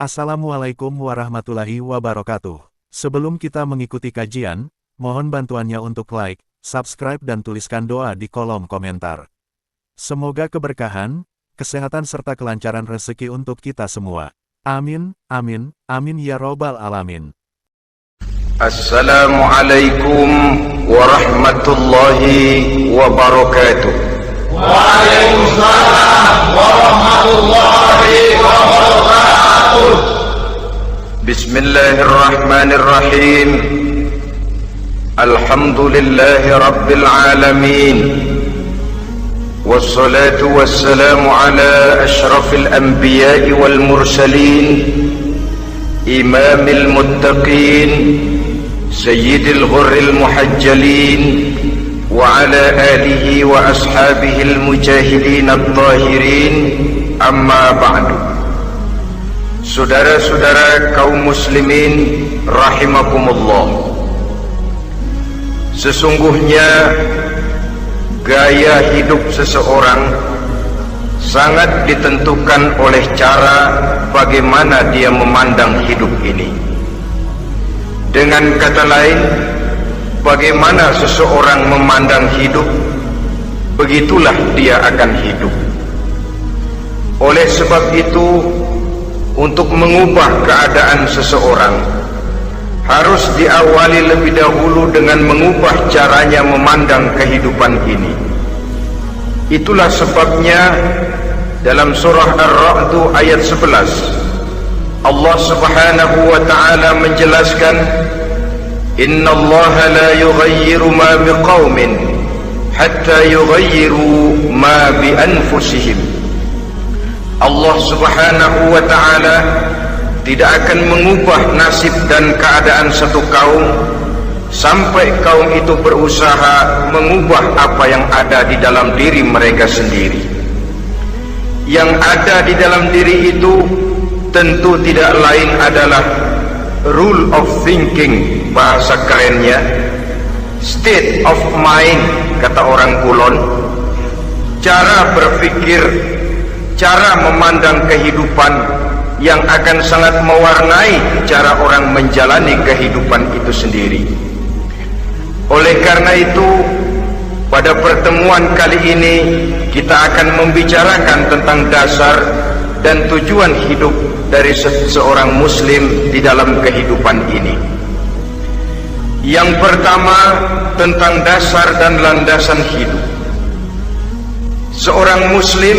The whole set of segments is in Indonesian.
Assalamualaikum warahmatullahi wabarakatuh. Sebelum kita mengikuti kajian, mohon bantuannya untuk like, subscribe dan tuliskan doa di kolom komentar. Semoga keberkahan, kesehatan serta kelancaran rezeki untuk kita semua. Amin, amin, amin ya robbal alamin. Assalamualaikum warahmatullahi wabarakatuh. Waalaikumsalam warahmatullahi wabarakatuh. Bismillahirrahmanirrahim. Alhamdulillahi rabbil alamin. Wassalatu wassalamu ala ashrafil anbiya'i wal mursalin, imamil muttaqin, sayyidil ghurril muhajjalin, wa ala alihi wa ashabihil mujahidin at-tahirin, amma ba'du. Saudara-saudara kaum muslimin rahimakumullah, sesungguhnya gaya hidup seseorang sangat ditentukan oleh cara bagaimana dia memandang hidup ini. Dengan kata lain, bagaimana seseorang memandang hidup, begitulah dia akan hidup. Oleh sebab itu, untuk mengubah keadaan seseorang, harus diawali lebih dahulu dengan mengubah caranya memandang kehidupan ini. Itulah sebabnya dalam surah Ar-Ra'd ayat 11, Allah subhanahu wa ta'ala menjelaskan, Innallaha la yughayyiru ma biqaumin hatta yughayyiru ma bi anfusihim. Allah subhanahu wa ta'ala tidak akan mengubah nasib dan keadaan satu kaum sampai kaum itu berusaha mengubah apa yang ada di dalam diri mereka sendiri. Yang ada di dalam diri itu tentu tidak lain adalah rule of thinking, bahasa kerennya state of mind, kata orang Kulon, cara berpikir, cara memandang kehidupan yang akan sangat mewarnai cara orang menjalani kehidupan itu sendiri. Oleh karena itu, pada pertemuan kali ini kita akan membicarakan tentang dasar dan tujuan hidup dari seorang muslim di dalam kehidupan ini. Yang pertama, tentang dasar dan landasan hidup. Seorang muslim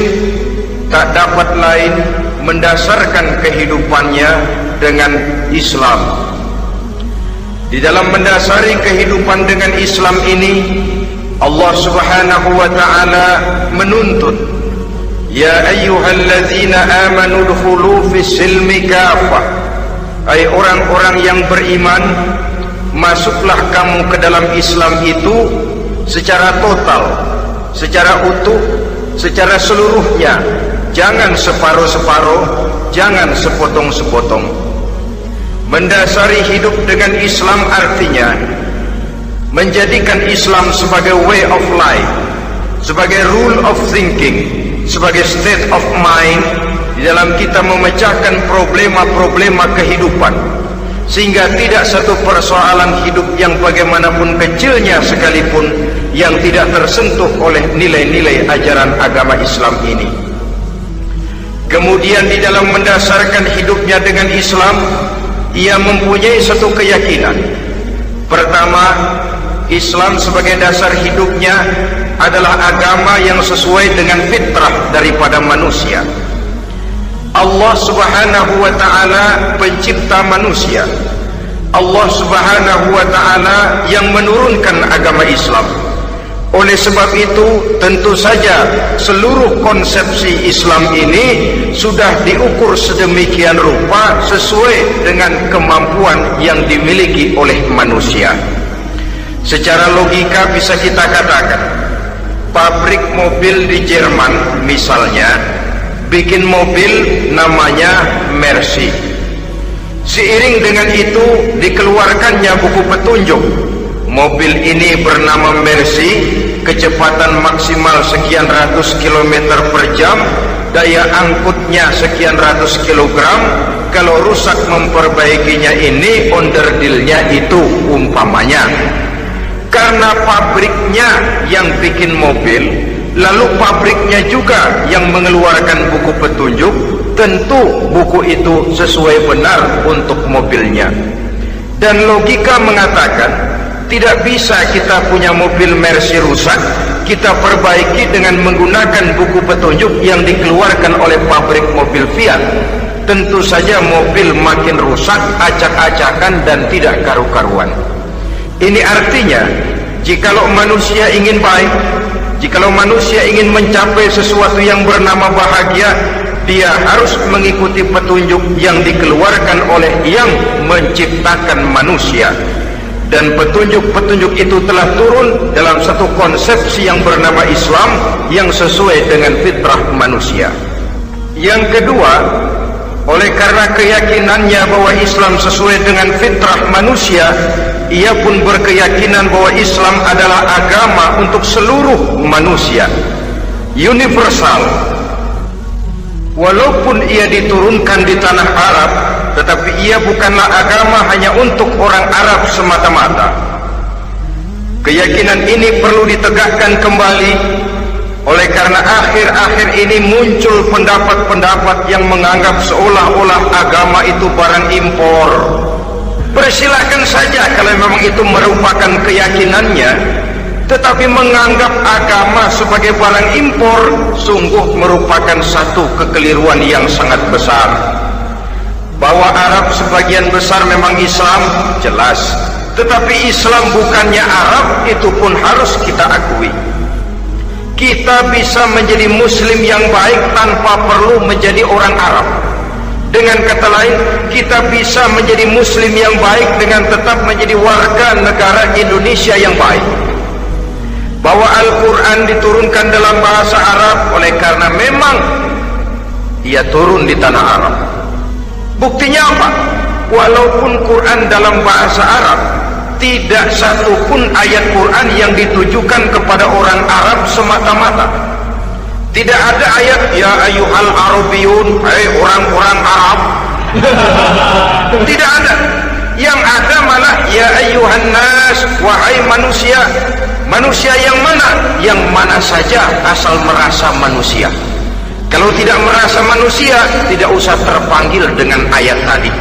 tak dapat lain mendasarkan kehidupannya dengan Islam. Di dalam mendasari kehidupan dengan Islam ini, Allah subhanahu wa ta'ala menuntut, Ya ayyuhalladzina amanu dukhulu fis silmi kafah. Hai orang-orang yang beriman, masuklah kamu ke dalam Islam itu secara total, secara utuh, secara seluruhnya. Jangan separuh-separuh, jangan sepotong-sepotong. Mendasari hidup dengan Islam artinya menjadikan Islam sebagai way of life, sebagai rule of thinking, sebagai state of mind di dalam kita memecahkan problema-problema kehidupan, sehingga tidak satu persoalan hidup yang bagaimanapun kecilnya sekalipun yang tidak tersentuh oleh nilai-nilai ajaran agama Islam ini. Kemudian di dalam mendasarkan hidupnya dengan Islam, ia mempunyai satu keyakinan. Pertama, Islam sebagai dasar hidupnya adalah agama yang sesuai dengan fitrah daripada manusia. Allah subhanahu wa ta'ala pencipta manusia. Allah subhanahu wa ta'ala yang menurunkan agama Islam. Oleh sebab itu, tentu saja seluruh konsepsi Islam ini sudah diukur sedemikian rupa sesuai dengan kemampuan yang dimiliki oleh manusia. Secara logika bisa kita katakan, pabrik mobil di Jerman misalnya bikin mobil namanya Mercy. Seiring dengan itu dikeluarkannya buku petunjuk. Mobil ini bernama Mercy, kecepatan maksimal sekian ratus kilometer per jam, daya angkutnya sekian ratus kilogram, kalau rusak memperbaikinya ini onderdilnya itu umpamanya karena pabriknya yang bikin mobil, lalu pabriknya juga yang mengeluarkan buku petunjuk, tentu buku itu sesuai benar untuk mobilnya. Dan logika mengatakan tidak bisa kita punya mobil Mercy rusak, kita perbaiki dengan menggunakan buku petunjuk yang dikeluarkan oleh pabrik mobil Fiat. Tentu saja mobil makin rusak, acak-acakan dan tidak karu-karuan. Ini artinya, jikalau manusia ingin baik, jikalau manusia ingin mencapai sesuatu yang bernama bahagia, dia harus mengikuti petunjuk yang dikeluarkan oleh yang menciptakan manusia. Dan petunjuk-petunjuk itu telah turun dalam satu konsepsi yang bernama Islam yang sesuai dengan fitrah manusia. Yang kedua, oleh karena keyakinannya bahwa Islam sesuai dengan fitrah manusia, ia pun berkeyakinan bahwa Islam adalah agama untuk seluruh manusia, universal. Walaupun ia diturunkan di tanah Arab, tetapi ia bukanlah agama hanya untuk orang Arab semata-mata. Keyakinan ini perlu ditegakkan kembali, oleh karena akhir-akhir ini muncul pendapat-pendapat yang menganggap seolah-olah agama itu barang impor. Persilahkan saja kalau memang itu merupakan keyakinannya, tetapi menganggap agama sebagai barang impor sungguh merupakan satu kekeliruan yang sangat besar. Bahwa Arab sebagian besar memang Islam, jelas, tetapi Islam bukannya Arab, itu pun harus kita akui. Kita bisa menjadi muslim yang baik tanpa perlu menjadi orang Arab. Dengan kata lain, kita bisa menjadi muslim yang baik dengan tetap menjadi warga negara Indonesia yang baik. Bahwa Al-Quran diturunkan dalam bahasa Arab oleh karena memang ia turun di tanah Arab. Buktinya apa? Walaupun Quran dalam bahasa Arab, tidak satu pun ayat Quran yang ditujukan kepada orang Arab semata-mata. Tidak ada ayat ya ayyuhal arabiyun, hai orang-orang Arab. Tidak ada. Yang ada malah ya ayyuhan nas, wahai manusia. Manusia yang mana? Yang mana saja asal merasa manusia. Kalau tidak merasa manusia, tidak usah terpanggil dengan ayat tadi.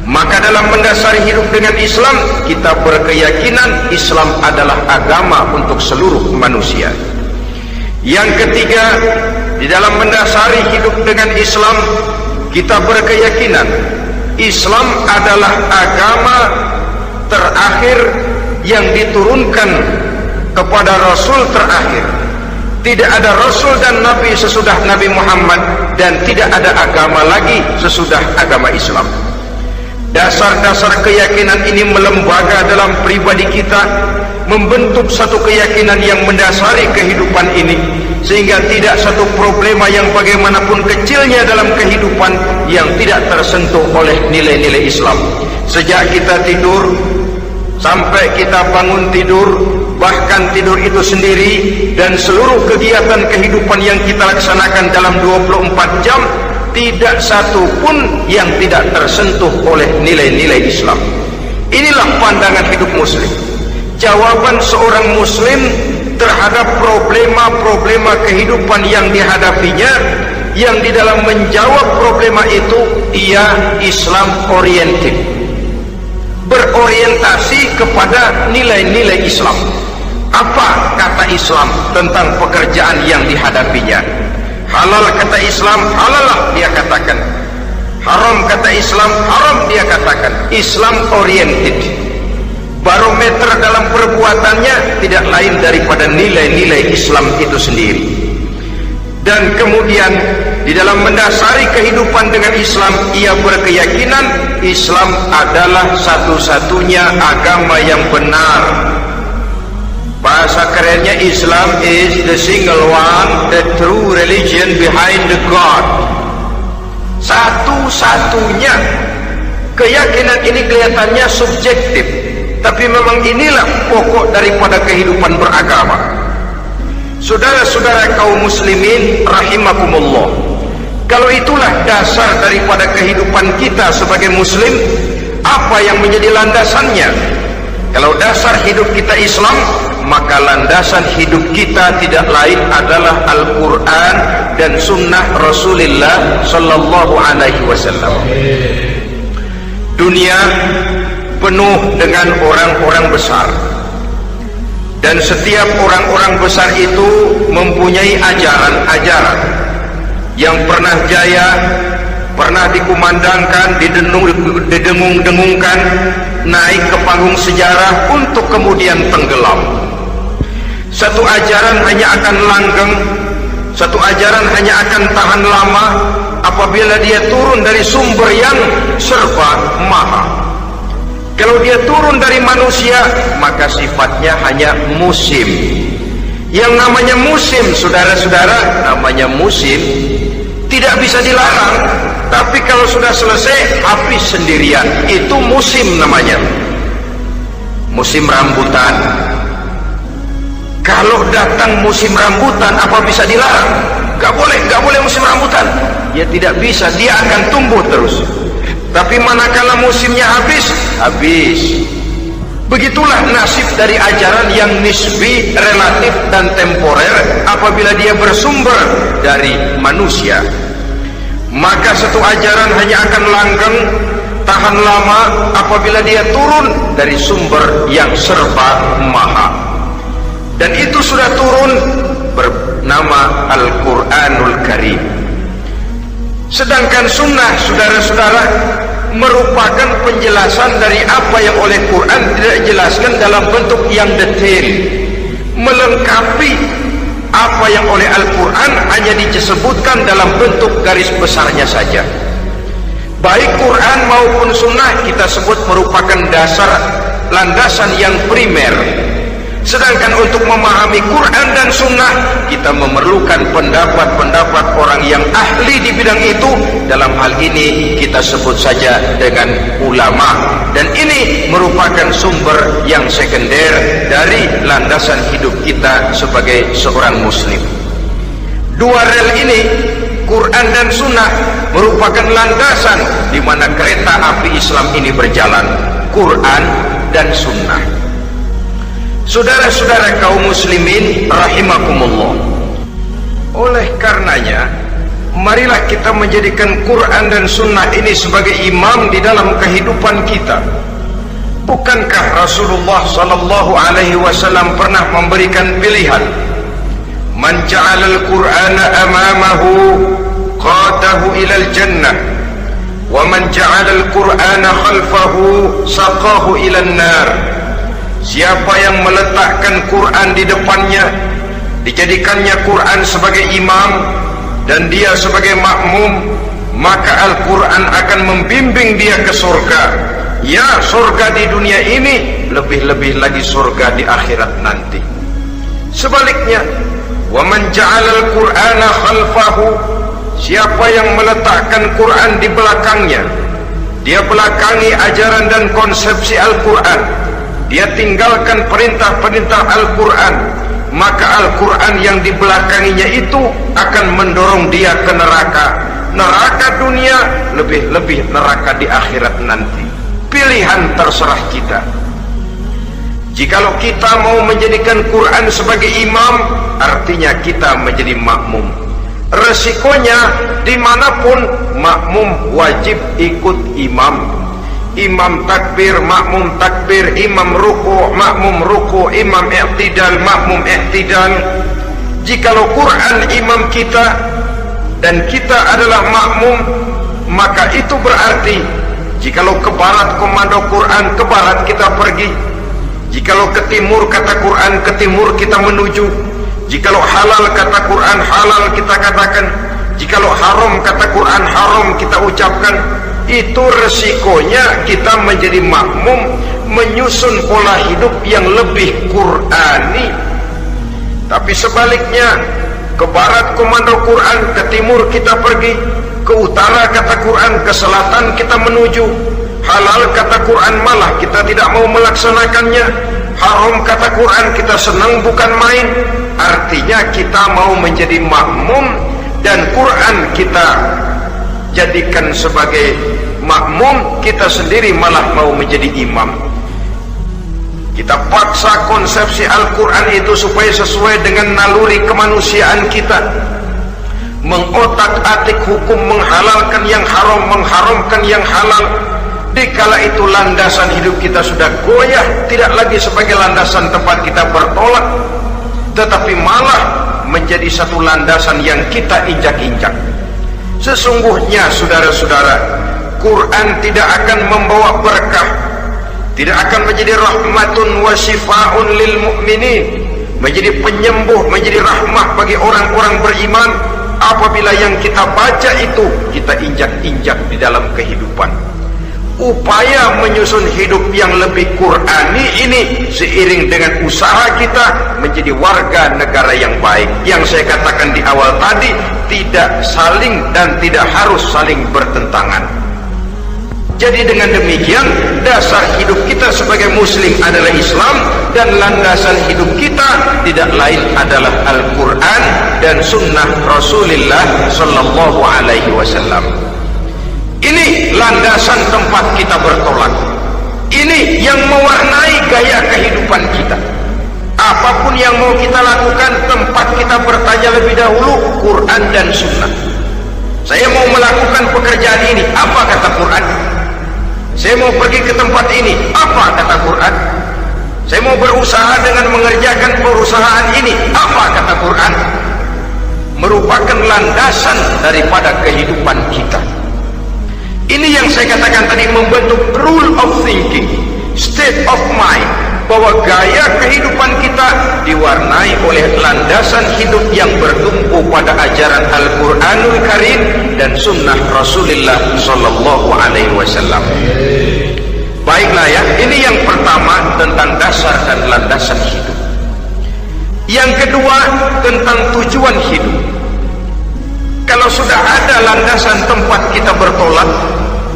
Maka dalam mendasari hidup dengan Islam, kita berkeyakinan Islam adalah agama untuk seluruh manusia. Yang ketiga, di dalam mendasari hidup dengan Islam, kita berkeyakinan Islam adalah agama terakhir yang diturunkan kepada Rasul terakhir. Tidak ada Rasul dan Nabi sesudah Nabi Muhammad, dan tidak ada agama lagi sesudah agama Islam. Dasar-dasar keyakinan ini melembaga dalam pribadi kita, membentuk satu keyakinan yang mendasari kehidupan ini, sehingga tidak satu problema yang bagaimanapun kecilnya dalam kehidupan yang tidak tersentuh oleh nilai-nilai Islam. Sejak kita tidur sampai kita bangun tidur, bahkan tidur itu sendiri, dan seluruh kegiatan kehidupan yang kita laksanakan dalam 24 jam, tidak satu pun yang tidak tersentuh oleh nilai-nilai Islam. Inilah pandangan hidup muslim. Jawaban seorang muslim terhadap problema-problema kehidupan yang dihadapinya, yang di dalam menjawab problema itu ia Islam oriented, berorientasi kepada nilai-nilai Islam. Apa kata Islam tentang pekerjaan yang dihadapinya? Halal kata Islam, halalah dia katakan. Haram kata Islam, haram dia katakan. Islam oriented. Barometer dalam perbuatannya tidak lain daripada nilai-nilai Islam itu sendiri. Dan kemudian di dalam mendasari kehidupan dengan Islam, ia berkeyakinan Islam adalah satu-satunya agama yang benar. Bahasa kerennya, Islam is the single one, the true religion behind the God. Satu-satunya. Keyakinan ini kelihatannya subjektif, tapi memang inilah pokok daripada kehidupan beragama. Saudara-saudara kaum muslimin rahimakumullah, Kalau itulah dasar daripada kehidupan kita sebagai muslim, apa yang menjadi landasannya? Kalau dasar hidup kita Islam, maka landasan hidup kita tidak lain adalah Al-Quran dan Sunnah Rasulullah Sallallahu Alaihi Wasallam. Dunia penuh dengan orang-orang besar, dan setiap orang-orang besar itu mempunyai ajaran-ajaran yang pernah jaya, pernah dikumandangkan, didengung-dengungkan, naik ke panggung sejarah untuk kemudian tenggelam. Satu ajaran hanya akan langgeng, satu ajaran hanya akan tahan lama apabila dia turun dari sumber yang serba maha. Kalau dia turun dari manusia, maka sifatnya hanya musim. Yang namanya musim, saudara-saudara, namanya musim tidak bisa dilarang, tapi kalau sudah selesai habis sendirian. Itu musim namanya. Musim rambutan. Kalau datang musim rambutan, apa bisa dilarang? Gak boleh musim rambutan. Ya tidak bisa, dia akan tumbuh terus. Tapi manakala musimnya habis. Begitulah nasib dari ajaran yang nisbi, relatif dan temporer apabila dia bersumber dari manusia. Maka satu ajaran hanya akan langgeng, tahan lama apabila dia turun dari sumber yang serba maha. Dan itu sudah turun bernama Al-Quranul Karim. Sedangkan sunnah, saudara-saudara, merupakan penjelasan dari apa yang oleh Quran tidak dijelaskan dalam bentuk yang detail, melengkapi apa yang oleh Al-Quran hanya disebutkan dalam bentuk garis besarnya saja. Baik Quran maupun sunnah kita sebut merupakan dasar, landasan yang primer. Sedangkan untuk memahami Quran dan sunnah, kita memerlukan pendapat-pendapat orang yang ahli di bidang itu. Dalam hal ini kita sebut saja dengan ulama. Dan ini merupakan sumber yang sekunder dari landasan hidup kita sebagai seorang muslim. Dua rel ini, Quran dan sunnah, merupakan landasan di mana kereta api Islam ini berjalan. Quran dan sunnah. Saudara-saudara kaum muslimin rahimakumullah, oleh karenanya marilah kita menjadikan Quran dan sunnah ini sebagai imam di dalam kehidupan kita. Bukankah Rasulullah sallallahu alaihi wasallam pernah memberikan pilihan, man ja'ala al-Qur'ana amamahu qadahu ilal jannah wa man ja'ala al-Qur'ana khalfahu saqahu ilan nar. Siapa yang meletakkan Quran di depannya, dijadikannya Quran sebagai imam dan dia sebagai makmum, maka Al-Quran akan membimbing dia ke surga. Ya, surga di dunia ini, lebih-lebih lagi surga di akhirat nanti. Sebaliknya, wa man ja'ala al-Qur'ana khalfahu, siapa yang meletakkan Quran di belakangnya, dia belakangi ajaran dan konsepsi Al-Quran, dia tinggalkan perintah-perintah Al-Quran, maka Al-Quran yang di belakanginya itu akan mendorong dia ke neraka. Neraka dunia, lebih-lebih neraka di akhirat nanti. Pilihan terserah kita. Jikalau kita mau menjadikan Quran sebagai imam, artinya kita menjadi makmum. Resikonya dimanapun, makmum wajib ikut imam. Imam takbir, makmum takbir, imam ruku, makmum ruku, imam i'tidal, makmum i'tidal. Jikalau Quran imam kita dan kita adalah makmum, maka itu berarti jikalau ke barat komando Quran, ke barat kita pergi. Jikalau ke timur kata Quran, ke timur kita menuju. Jikalau halal kata Quran, halal kita katakan. Jikalau haram kata Quran, haram kita ucapkan. Itu resikonya kita menjadi makmum, menyusun pola hidup yang lebih Qurani. Tapi sebaliknya, ke barat komando Quran, ke timur kita pergi, ke utara kata Quran, ke selatan kita menuju. Halal kata Quran malah kita tidak mau melaksanakannya. Haram kata Quran kita senang bukan main. Artinya kita mau menjadi makmum, dan Quran kita jadikan sebagai makmum, kita sendiri malah mau menjadi imam. Kita paksa konsepsi Al-Quran itu supaya sesuai dengan naluri kemanusiaan kita, mengotak-atik hukum, menghalalkan yang haram, mengharamkan yang halal. Dikala itu landasan hidup kita sudah goyah, tidak lagi sebagai landasan tempat kita bertolak, tetapi malah menjadi satu landasan yang kita injak-injak. Sesungguhnya saudara-saudara, Quran tidak akan membawa berkah, tidak akan menjadi rahmatun wa syifaun lil mu'minin, menjadi penyembuh, menjadi rahmah bagi orang-orang beriman, apabila yang kita baca itu kita injak-injak di dalam kehidupan. Upaya menyusun hidup yang lebih Qurani ini seiring dengan usaha kita menjadi warga negara yang baik, yang saya katakan di awal tadi, tidak saling dan tidak harus saling bertentangan. Jadi dengan demikian, dasar hidup kita sebagai muslim adalah Islam, dan landasan hidup kita tidak lain adalah Al-Quran dan sunnah Rasulullah Sallallahu Alaihi Wasallam. Ini landasan tempat kita bertolak. Ini yang mewarnai gaya kehidupan kita. Apapun yang mau kita lakukan, tempat kita bertanya lebih dahulu Quran dan sunnah. Saya mau melakukan pekerjaan ini, apa kata Quran? Saya mau pergi ke tempat ini, apa kata Quran? Saya mau berusaha dengan mengerjakan perusahaan ini, apa kata Quran? Merupakan landasan daripada kehidupan kita. Ini yang saya katakan tadi, membentuk rule of thinking, state of mind, bahwa gaya kehidupan kita diwarnai oleh landasan hidup yang bertumpu pada ajaran Al-Quranul Karim dan sunnah Rasulullah Sallallahu Alaihi Wasallam. Baiklah ya, ini yang pertama tentang dasar dan landasan hidup. Yang kedua tentang tujuan hidup. Kalau sudah ada landasan tempat kita bertolak,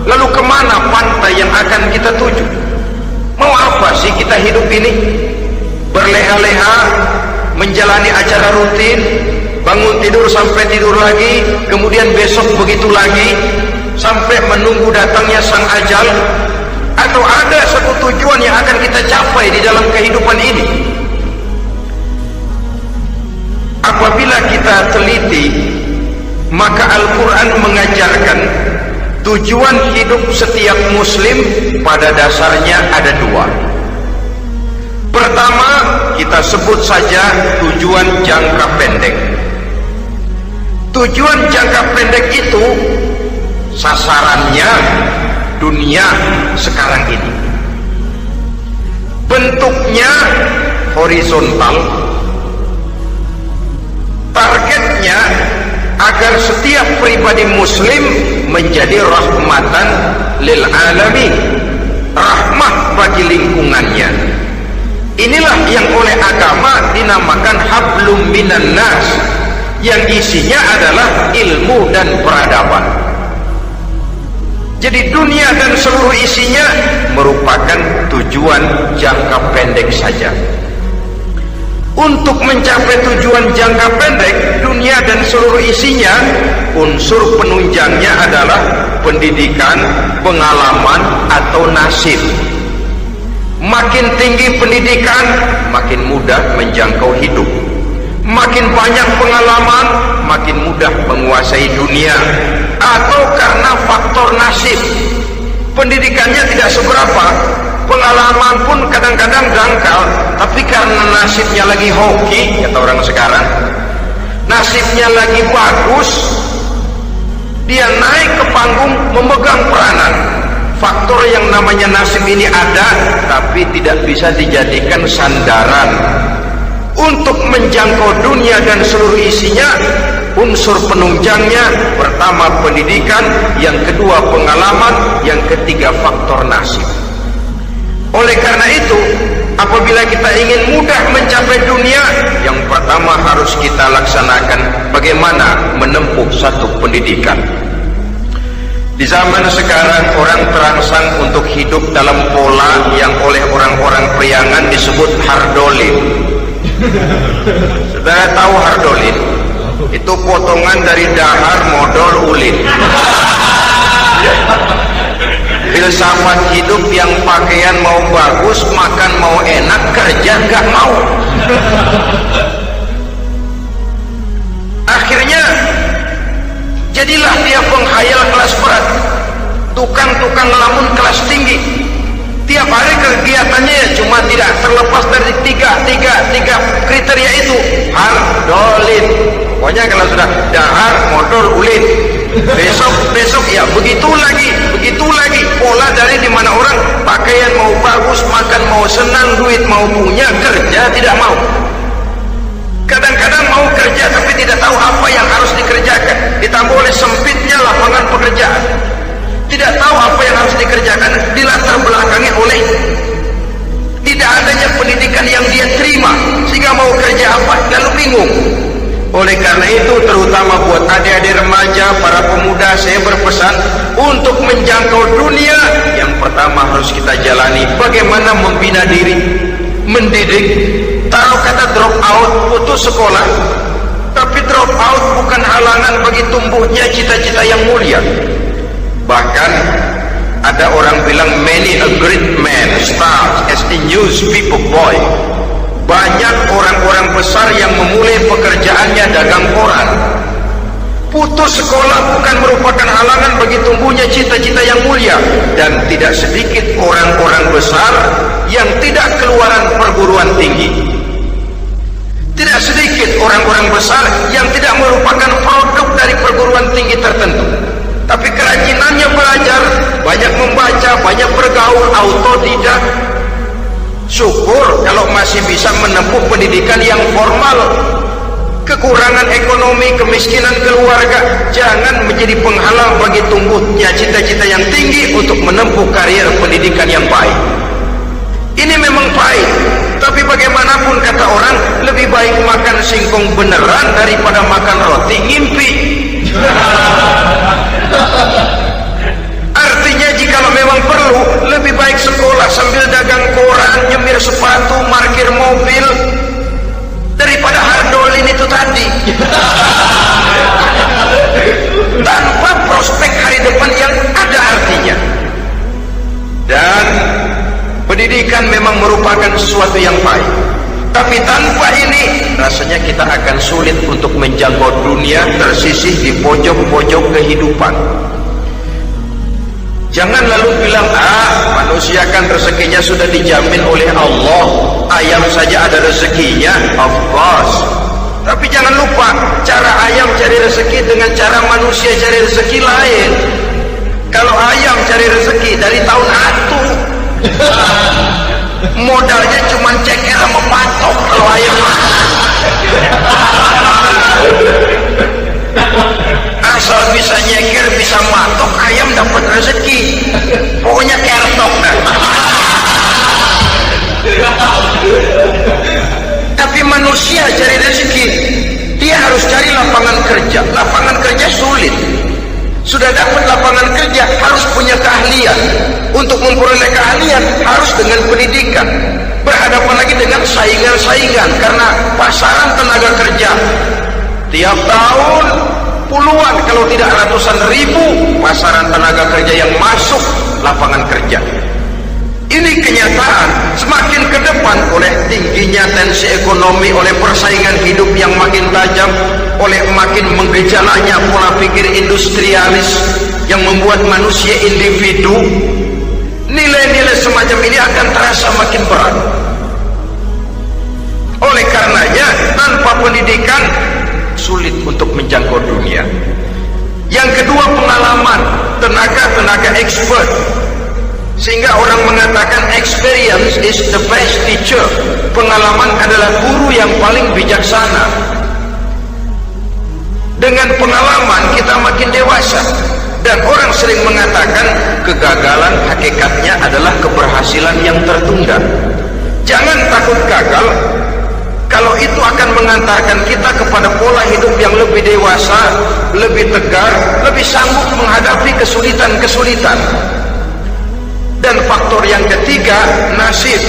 lalu kemana pantai yang akan kita tuju? Mau apa sih kita hidup ini? Berleha-leha, menjalani acara rutin, bangun tidur sampai tidur lagi, kemudian besok begitu lagi, sampai menunggu datangnya sang ajal? Atau ada satu tujuan yang akan kita capai di dalam kehidupan ini? Apabila kita teliti, maka Al-Quran mengajarkan tujuan hidup setiap muslim pada dasarnya ada dua. Pertama, kita sebut saja tujuan jangka pendek. Tujuan jangka pendek itu sasarannya dunia sekarang ini. Bentuknya horizontal, targetnya agar setiap pribadi muslim menjadi rahmatan lil alamin, rahmah bagi lingkungannya. Inilah yang oleh agama dinamakan hablum minan nas, yang isinya adalah ilmu dan peradaban. Jadi dunia dan seluruh isinya merupakan tujuan jangka pendek saja. Untuk mencapai tujuan jangka pendek, dunia dan seluruh isinya, unsur penunjangnya adalah pendidikan, pengalaman, atau nasib. Makin tinggi pendidikan, makin mudah menjangkau hidup. Makin banyak pengalaman, makin mudah menguasai dunia. Atau karena faktor nasib, pendidikannya tidak seberapa, pengalaman pun kadang-kadang dangkal, tapi karena nasibnya lagi hoki, kata orang sekarang, nasibnya lagi bagus, dia naik ke panggung memegang peranan. Faktor yang namanya nasib ini ada, tapi tidak bisa dijadikan sandaran. Untuk menjangkau dunia dan seluruh isinya, unsur penunjangnya pertama pendidikan, yang kedua pengalaman, yang ketiga faktor nasib. Oleh karena itu, apabila kita ingin mudah mencapai dunia, yang pertama harus kita laksanakan bagaimana menempuh satu pendidikan. Di zaman sekarang orang terangsang untuk hidup dalam pola yang oleh orang-orang priangan disebut hardolin. Saudara tahu hardolin? Itu potongan dari dahar modal ulin. Filsafat hidup yang pakaian mau bagus, makan mau enak, kerja nggak mau. Akhirnya jadilah dia penghayal kelas berat, tukang-tukang ngelamun kelas tinggi. Tiap hari kegiatannya ya cuma tidak terlepas dari tiga kriteria itu. Hardolin. Pokoknya kalau sudah dahar, modal, ulin. Besok ya begitu lagi. Pola dari dimana orang pakaian mau bagus, makan mau senang, duit mau punya, kerja tidak mau. Kadang-kadang mau kerja tapi tidak tahu apa yang harus dikerjakan. Ditambah oleh sempitnya lapangan pekerjaan. Tidak tahu apa yang harus dikerjakan, dilatar belakangi oleh tidak adanya pendidikan yang dia terima, sehingga mau kerja apa lalu bingung. Oleh karena itu, terutama buat adik-adik remaja, para pemuda, saya berpesan untuk menjangkau dunia, yang pertama harus kita jalani bagaimana membina diri, mendidik. Taruh kata drop out, putus sekolah, tapi drop out bukan halangan bagi tumbuhnya cita-cita yang mulia. Bahkan ada orang bilang many a great man starts as a newspaper boy. Banyak orang-orang besar yang memulai pekerjaannya dagang koran. Putus sekolah bukan merupakan halangan bagi tumbuhnya cita-cita yang mulia. Dan tidak sedikit orang-orang besar yang tidak keluaran perguruan tinggi. Tidak sedikit orang-orang besar yang tidak merupakan produk dari perguruan tinggi tertentu, tapi kerajinannya belajar, banyak membaca, banyak bergaul, autodidak. Syukur kalau masih bisa menempuh pendidikan yang formal. Kekurangan ekonomi, kemiskinan keluarga jangan menjadi penghalang bagi tumbuhnya cita-cita yang tinggi untuk menempuh karier pendidikan yang baik. Ini memang baik, tapi bagaimanapun kata orang, lebih baik makan singkong beneran daripada makan roti ngimpi. Artinya jikalau memang perlu, lebih baik sekolah sambil dagang koran, nyemir sepatu, parkir mobil, daripada hardolin itu tadi. Tanpa prospek hari depan yang ada artinya. Dan pendidikan memang merupakan sesuatu yang baik, tapi tanpa ini rasanya kita akan sulit untuk menjangkau dunia, tersisih di pojok-pojok kehidupan. Jangan lalu bilang, manusia kan rezekinya sudah dijamin oleh Allah, ayam saja ada rezekinya. Of course. Tapi jangan lupa, cara ayam cari rezeki dengan cara manusia cari rezeki lain. Kalau ayam cari rezeki dari tahun atu, modalnya cuma ceker sama patok. Kalau ayam asal bisa nyeker, bisa matok, ayam dapat rezeki. Pokoknya kertok dah. Tapi manusia cari rezeki, dia harus cari lapangan kerja. Lapangan kerja sulit. Sudah dapat lapangan kerja, harus punya keahlian. Untuk memperoleh keahlian harus dengan pendidikan. Berhadapan lagi dengan saingan-saingan, karena pasaran tenaga kerja tiap tahun puluhan kalau tidak ratusan ribu pasaran tenaga kerja yang masuk lapangan kerja. Ini kenyataan. Semakin ke depan, oleh tingginya tensi ekonomi, oleh persaingan hidup yang makin tajam, oleh makin menggejalanya pola pikir industrialis yang membuat manusia individu, nilai-nilai semacam ini akan terasa makin berat. Oleh karenanya, tanpa pendidikan sulit untuk menjangkau dunia. Yang kedua, pengalaman, tenaga expert. Sehingga orang mengatakan experience is the best teacher. Pengalaman adalah guru yang paling bijaksana. Dengan pengalaman kita makin dewasa. Dan orang sering mengatakan kegagalan hakikatnya adalah keberhasilan yang tertunda. Jangan takut gagal, kalau itu akan mengantarkan kita kepada pola hidup yang lebih dewasa, lebih tegar, lebih sanggup menghadapi kesulitan-kesulitan. Dan faktor yang ketiga, nasib.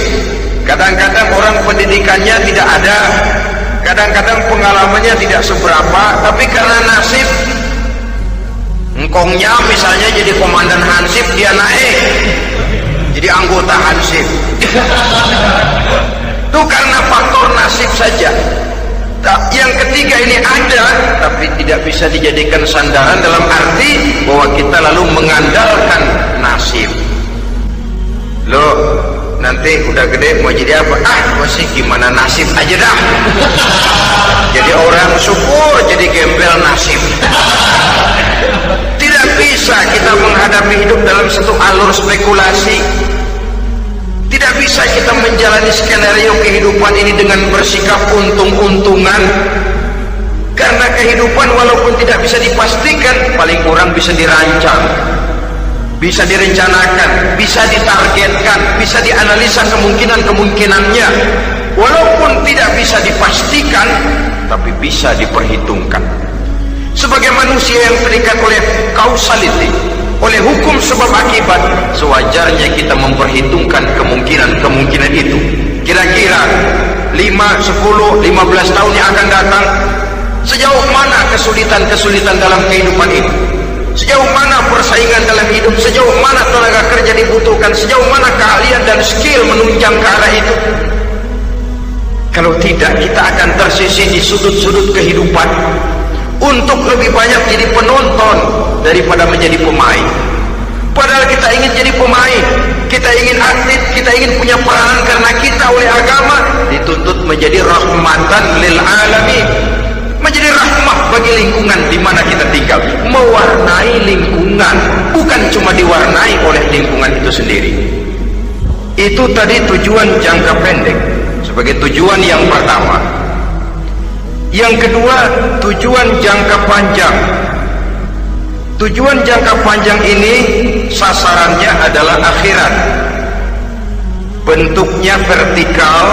Kadang-kadang orang pendidikannya tidak ada, kadang-kadang pengalamannya tidak seberapa, tapi karena nasib, engkongnya misalnya jadi komandan Hansip, dia naik jadi anggota Hansip. Itu karena faktor nasib saja. Yang ketiga ini ada, tapi tidak bisa dijadikan sandaran dalam arti bahwa kita lalu mengandalkan nasib. Loh, nanti udah gede mau jadi apa? Masih gimana nasib aja dah. Jadi orang syukur, jadi gembel nasib. Tidak bisa kita menghadapi hidup dalam satu alur spekulasi. Tidak bisa kita menjalani skenario kehidupan ini dengan bersikap untung-untungan. Karena kehidupan walaupun tidak bisa dipastikan, paling kurang bisa dirancang, bisa direncanakan, bisa ditargetkan, bisa dianalisa kemungkinan-kemungkinannya. Walaupun tidak bisa dipastikan, tapi bisa diperhitungkan. Sebagai manusia yang terikat oleh causality, oleh hukum sebab akibat, sewajarnya kita memperhitungkan kemungkinan-kemungkinan itu. Kira-kira 5, 10, 15 tahun yang akan datang, sejauh mana kesulitan-kesulitan dalam kehidupan itu, sejauh mana persaingan dalam hidup, sejauh mana tenaga kerja dibutuhkan, sejauh mana keahlian dan skill menunjang ke arah itu. Kalau tidak, kita akan tersisih di sudut-sudut kehidupan untuk lebih banyak jadi penonton daripada menjadi pemain. Padahal kita ingin jadi pemain, kita ingin atlet, kita ingin punya peranan, karena kita oleh agama dituntut menjadi rahmatan lil alamin, menjadi rahmah bagi lingkungan di mana kita tinggal, mewarnai lingkungan, bukan cuma diwarnai oleh lingkungan itu sendiri. Itu tadi tujuan jangka pendek sebagai tujuan yang pertama. Yang kedua, tujuan jangka panjang. Tujuan jangka panjang ini sasarannya adalah akhirat. Bentuknya vertikal,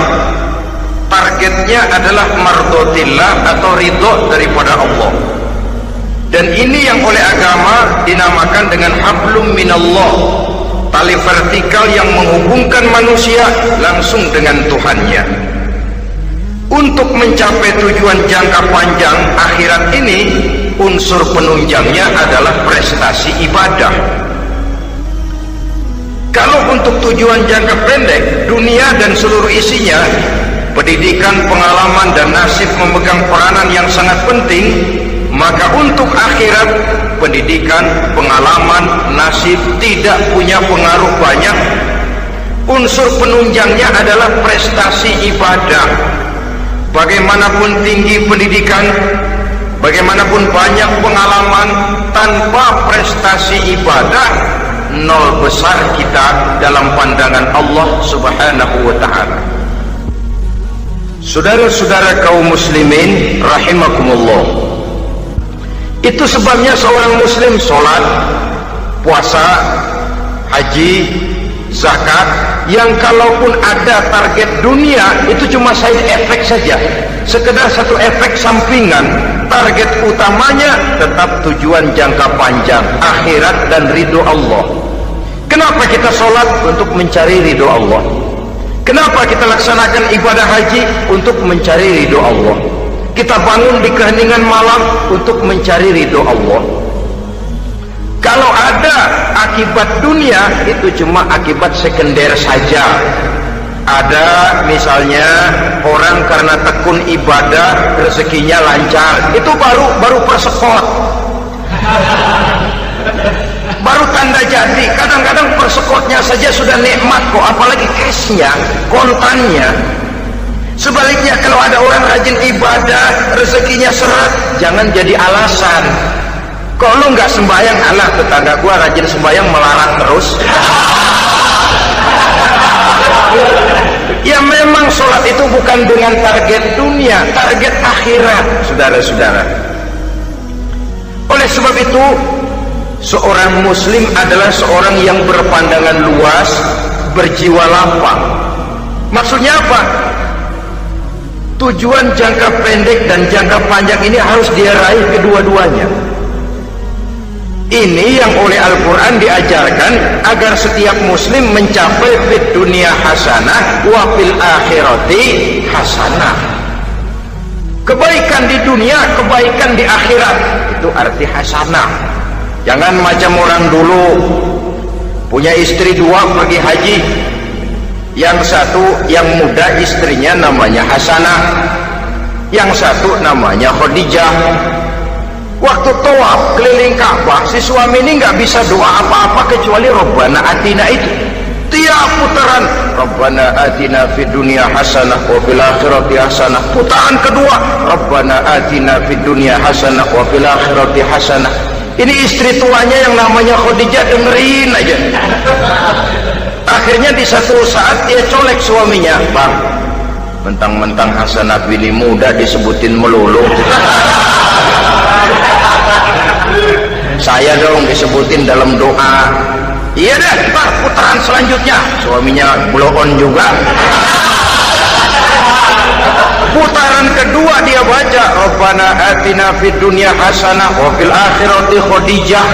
targetnya adalah mardotillah atau ridho daripada Allah. Dan ini yang oleh agama dinamakan dengan hablum minallah, tali vertikal yang menghubungkan manusia langsung dengan Tuhannya. Untuk mencapai tujuan jangka panjang akhirat ini, unsur penunjangnya adalah prestasi ibadah. Kalau untuk tujuan jangka pendek, dunia dan seluruh isinya, pendidikan, pengalaman, dan nasib memegang peranan yang sangat penting, maka untuk akhirat, pendidikan, pengalaman, nasib tidak punya pengaruh banyak. Unsur penunjangnya adalah prestasi ibadah. Bagaimanapun tinggi pendidikan, bagaimanapun banyak pengalaman, tanpa prestasi ibadah, nol besar kita dalam pandangan Allah Subhanahu wa ta'ala. Saudara-saudara kaum muslimin rahimakumullah, itu sebabnya seorang muslim sholat, puasa, haji, zakat, yang kalaupun ada target dunia itu cuma side effect saja, sekedar satu efek sampingan. Target utamanya tetap tujuan jangka panjang, akhirat dan ridho Allah. Kenapa kita sholat? Untuk mencari ridho Allah. Kenapa kita laksanakan ibadah haji? Untuk mencari ridho Allah. Kita bangun di keheningan malam untuk mencari ridho Allah. Kalau ada akibat dunia, itu cuma akibat sekunder saja. Ada misalnya orang karena tekun ibadah rezekinya lancar, itu baru persekot, baru tanda jadi. Kadang-kadang persekotnya saja sudah nikmat kok, apalagi cashnya, kontannya. Sebaliknya kalau ada orang rajin ibadah, rezekinya seret, jangan jadi alasan. Kok lu nggak sembahyang? Alah, tetangga gua rajin sembahyang melarat terus. Ya memang sholat itu bukan dengan target dunia, target akhirat, saudara-saudara. Oleh sebab itu, seorang muslim adalah seorang yang berpandangan luas, berjiwa lapang. Maksudnya apa? Tujuan jangka pendek dan jangka panjang ini harus dia raih kedua-duanya. Ini yang oleh Al-Quran diajarkan agar setiap muslim mencapai fid dunia hasanah wa fil akhirati hasanah. Kebaikan di dunia, kebaikan di akhirat, itu arti hasanah. Jangan macam orang dulu punya istri dua pergi haji, yang satu yang muda istrinya namanya Hasanah, yang satu namanya Khadijah. Waktu tawaf keliling Ka'bah, si suami ini nggak bisa doa apa-apa kecuali Rabbana Atina itu. Tiap putaran Rabbana Atina fid dunya hasanah wa fil akhirati hasanah. Putaran kedua Rabbana Atina fid dunya hasanah wa fil akhirati hasanah. Ini istri tuanya yang namanya Khadijah dengerin aja. Akhirnya di satu saat dia colek suaminya, "Bang, mentang-mentang Hasanah bini muda disebutin melulu. Saya dong disebutin dalam doa." "Iya deh, Pak, putaran selanjutnya." Suaminya blow on juga. Putaran kedua dia baca Rabbana Atina fid dunya hasanah wa fil akhirati Khadijah.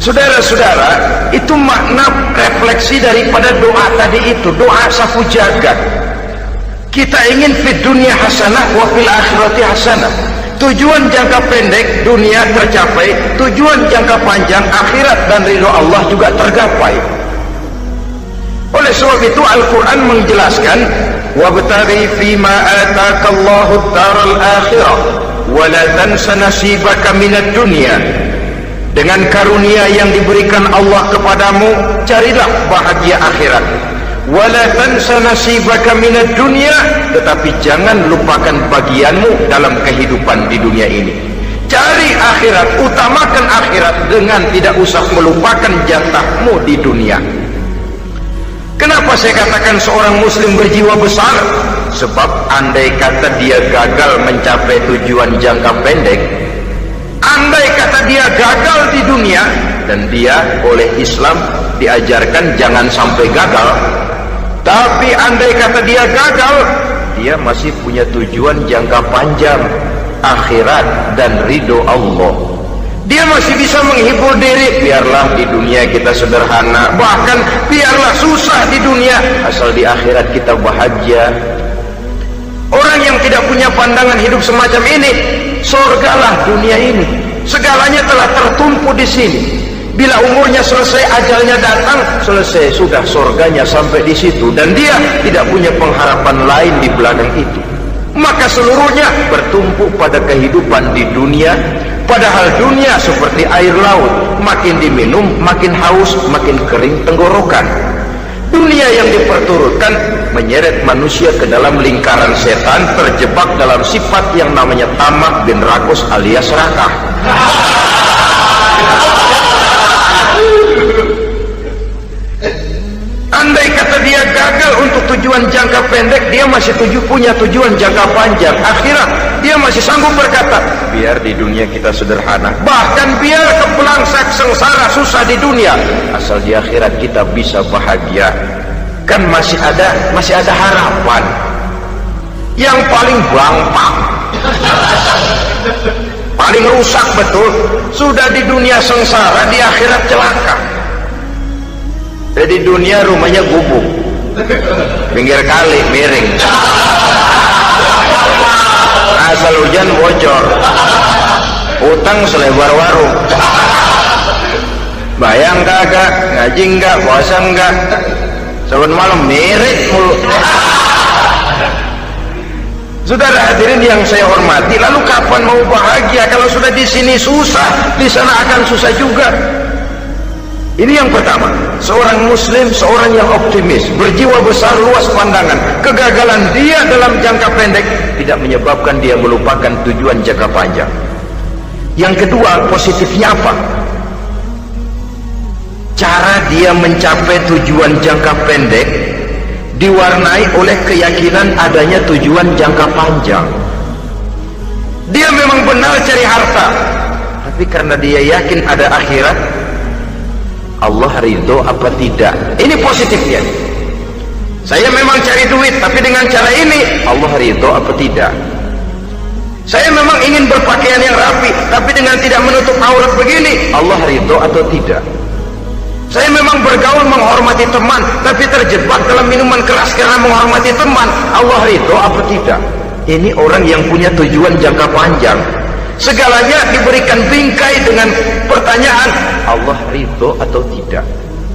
Saudara-saudara, itu makna refleksi daripada doa tadi itu, doa safu jagat. Kita ingin fid dunya hasanah wa fil akhirati hasanah. Tujuan jangka pendek dunia tercapai, tujuan jangka panjang akhirat dan ridho Allah juga tergapai. Oleh sebab itu Al-Quran menjelaskan, "Wabtaghi fima atakallahu ad-daral akhirah wa la tansa nasibaka minad dunya." Dengan karunia yang diberikan Allah kepadamu, carilah bahagia akhirat. Wa la tansa nasibaka minad dunya, tetapi jangan lupakan bagianmu dalam kehidupan di dunia ini. Cari akhirat, utamakan akhirat dengan tidak usah melupakan jatahmu di dunia. Kenapa saya katakan seorang muslim berjiwa besar? Sebab andai kata dia gagal mencapai tujuan jangka pendek, andai kata dia gagal di dunia, dan dia oleh Islam diajarkan jangan sampai gagal, tapi andai kata dia gagal, dia masih punya tujuan jangka panjang, akhirat dan ridho Allah. Dia masih bisa menghibur diri, biarlah di dunia kita sederhana, bahkan biarlah susah di dunia, asal di akhirat kita bahagia. Orang yang tidak punya pandangan hidup semacam ini, surgalah dunia ini, segalanya telah tertumpu di sini. Bila umurnya selesai, ajalnya datang, selesai sudah, surganya sampai di situ, dan dia tidak punya pengharapan lain di belakang itu. Maka seluruhnya bertumpu pada kehidupan di dunia. Padahal dunia seperti air laut, makin diminum makin haus, makin kering tenggorokan. Dunia yang diperturutkan menyeret manusia ke dalam lingkaran setan, terjebak dalam sifat yang namanya tamak bin rakus alias serakah. Andai kata dia gagal untuk tujuan jangka pendek, dia masih punya tujuan jangka panjang, akhirat. Dia masih sanggup berkata, biar di dunia kita sederhana, bahkan biar kebelangsak sengsara susah di dunia, asal di akhirat kita bisa bahagia. Kan masih ada harapan. Yang paling bangpak, paling rusak betul, sudah di dunia sengsara, di akhirat celaka. Jadi dunia rumahnya gubuk, pinggir kali miring, asal hujan bocor, utang selebar warung. Bayang kagak, ngaji enggak, puasa enggak, saban malam miring mulu. Saudara hadirin yang saya hormati, lalu kapan mau bahagia kalau sudah di sini susah, di sana akan susah juga. Ini yang pertama, seorang muslim, seorang yang optimis, berjiwa besar, luas pandangan. Kegagalan dia dalam jangka pendek tidak menyebabkan dia melupakan tujuan jangka panjang. Yang kedua, positifnya apa? Cara dia mencapai tujuan jangka pendek diwarnai oleh keyakinan adanya tujuan jangka panjang. Dia memang benar cari harta, tapi karena dia yakin ada akhirat, Allah ridho apa tidak. Ini positifnya. Saya memang cari duit, tapi dengan cara ini Allah ridho apa tidak. Saya memang ingin berpakaian yang rapi, tapi dengan tidak menutup aurat begini Allah ridho atau tidak. Saya memang bergaul menghormati teman, tapi terjebak dalam minuman keras karena menghormati teman. Allah ridho apa tidak? Ini orang yang punya tujuan jangka panjang. Segalanya diberikan bingkai dengan pertanyaan, Allah ridho atau tidak?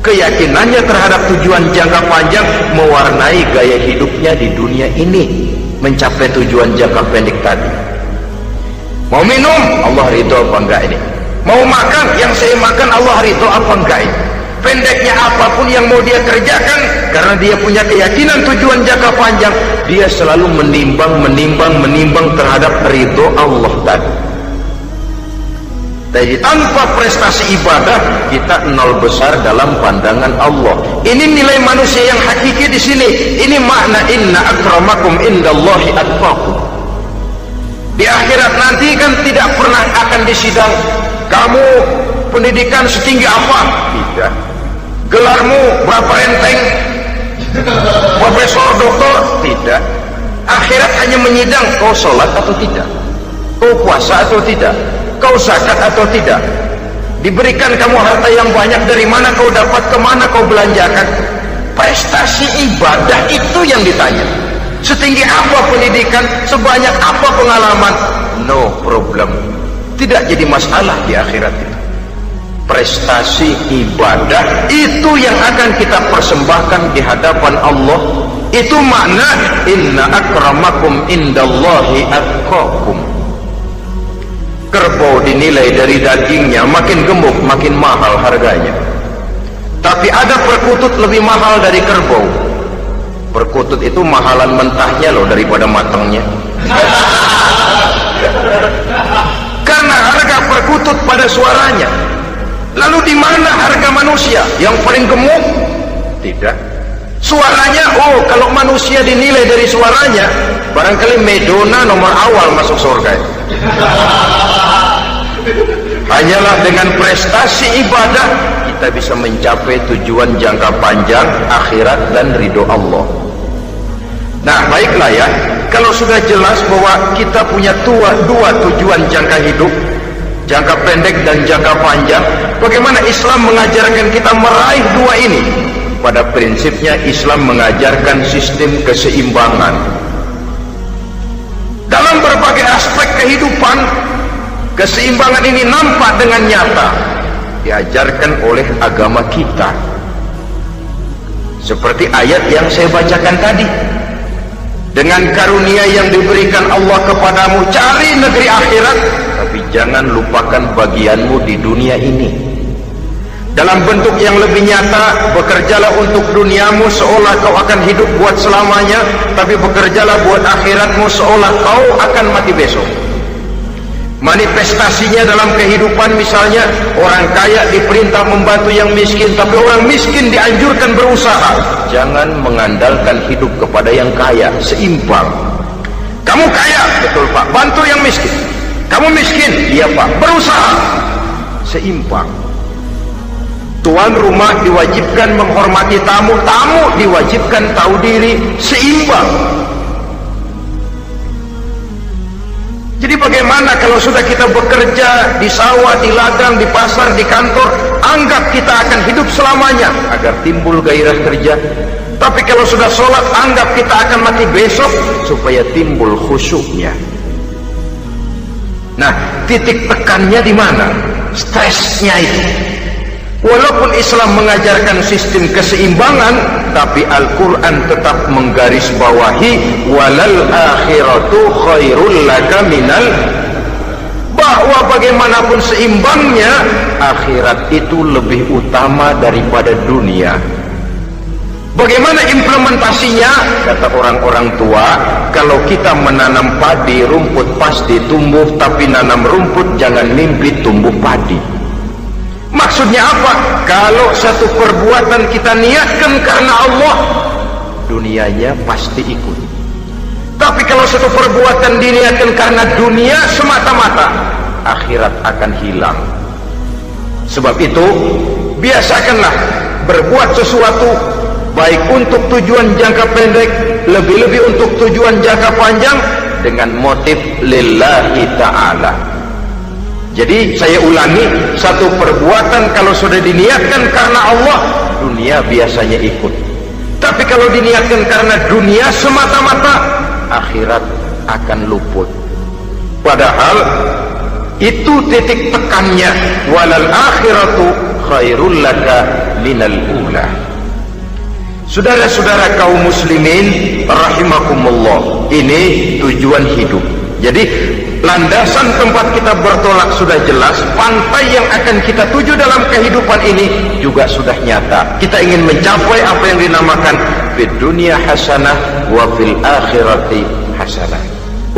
Keyakinannya terhadap tujuan jangka panjang mewarnai gaya hidupnya di dunia ini, mencapai tujuan jangka pendek tadi. Mau minum, Allah ridho apa enggak ini? Mau makan, yang saya makan Allah ridho apa enggak ini? Pendeknya apapun yang mau dia kerjakan, karena dia punya keyakinan tujuan jangka panjang, dia selalu menimbang terhadap ridho Allah tadi. Jadi tanpa prestasi ibadah, kita nol besar dalam pandangan Allah. Ini nilai manusia yang hakiki di sini. Ini makna inna akramakum indallahi atqakum. Di akhirat nanti kan tidak pernah akan disidang. Kamu pendidikan setinggi apa? Tidak. Gelarmu berapa enteng? Profesor, doktor? Tidak. Akhirat hanya menyidang kau sholat atau tidak, kau puasa atau tidak, kau zakat atau tidak, diberikan kamu harta yang banyak, dari mana kau dapat, kemana kau belanjakan. Prestasi ibadah itu yang ditanya. Setinggi apa pendidikan, sebanyak apa pengalaman, no problem, tidak jadi masalah di akhirat itu. Prestasi ibadah itu yang akan kita persembahkan di hadapan Allah. Itu makna inna akramakum indallahi atqakum. Kerbau dinilai dari dagingnya, makin gemuk makin mahal harganya. Tapi ada perkutut lebih mahal dari kerbau. Perkutut itu mahalan mentahnya loh daripada matangnya. Karena harga perkutut pada suaranya. Lalu di mana harga manusia yang paling gemuk? Tidak. Suaranya, oh kalau manusia dinilai dari suaranya, barangkali Madonna nomor awal masuk surga. Hanyalah dengan prestasi ibadah kita bisa mencapai tujuan jangka panjang akhirat dan ridho Allah. Nah baiklah ya, kalau sudah jelas bahwa kita punya dua tujuan jangka hidup, jangka pendek dan jangka panjang, bagaimana Islam mengajarkan kita meraih dua ini? Pada prinsipnya Islam mengajarkan sistem keseimbangan dalam berbagai aspek kehidupan. Keseimbangan ini nampak dengan nyata diajarkan oleh agama kita, seperti ayat yang saya bacakan tadi. Dengan karunia yang diberikan Allah kepadamu, cari negeri akhirat, tapi jangan lupakan bagianmu di dunia ini. Dalam bentuk yang lebih nyata, bekerjalah untuk duniamu seolah kau akan hidup buat selamanya, tapi bekerjalah buat akhiratmu seolah kau akan mati besok. Manifestasinya dalam kehidupan, misalnya orang kaya diperintah membantu yang miskin, tapi orang miskin dianjurkan berusaha. Jangan mengandalkan hidup kepada yang kaya, seimbang. Kamu kaya, betul Pak, bantu yang miskin. Kamu miskin, iya Pak, berusaha, seimbang. Tuan rumah diwajibkan menghormati tamu, tamu diwajibkan tahu diri, seimbang. Jadi bagaimana kalau sudah kita bekerja di sawah, di ladang, di pasar, di kantor, anggap kita akan hidup selamanya agar timbul gairah kerja. Tapi kalau sudah sholat, anggap kita akan mati besok supaya timbul khusyuknya. Nah, titik tekannya di mana? Stresnya itu. Walaupun Islam mengajarkan sistem keseimbangan, tapi Al-Quran tetap menggarisbawahi walal akhiratu khairul laka minal, bahwa bagaimanapun seimbangnya, akhirat itu lebih utama daripada dunia. Bagaimana implementasinya? Kata orang-orang tua, kalau kita menanam padi, rumput pasti tumbuh, tapi nanam rumput jangan mimpi tumbuh padi. Maksudnya apa? Kalau satu perbuatan kita niatkan karena Allah, dunianya pasti ikut. Tapi kalau satu perbuatan diniatkan karena dunia semata-mata, akhirat akan hilang. Sebab itu, biasakanlah berbuat sesuatu, baik untuk tujuan jangka pendek, lebih-lebih untuk tujuan jangka panjang, dengan motif lillahi ta'ala. Jadi saya ulangi, satu perbuatan kalau sudah diniatkan karena Allah, dunia biasanya ikut. Tapi kalau diniatkan karena dunia semata-mata, akhirat akan luput. Padahal itu titik tekannya, walal akhiratu khairul laka minal ula. Saudara-saudara kaum muslimin rahimakumullah, ini tujuan hidup. Jadi landasan tempat kita bertolak sudah jelas, pantai yang akan kita tuju dalam kehidupan ini juga sudah nyata. Kita ingin mencapai apa yang dinamakan fid dunya hasanah wa fil akhirati hasanah.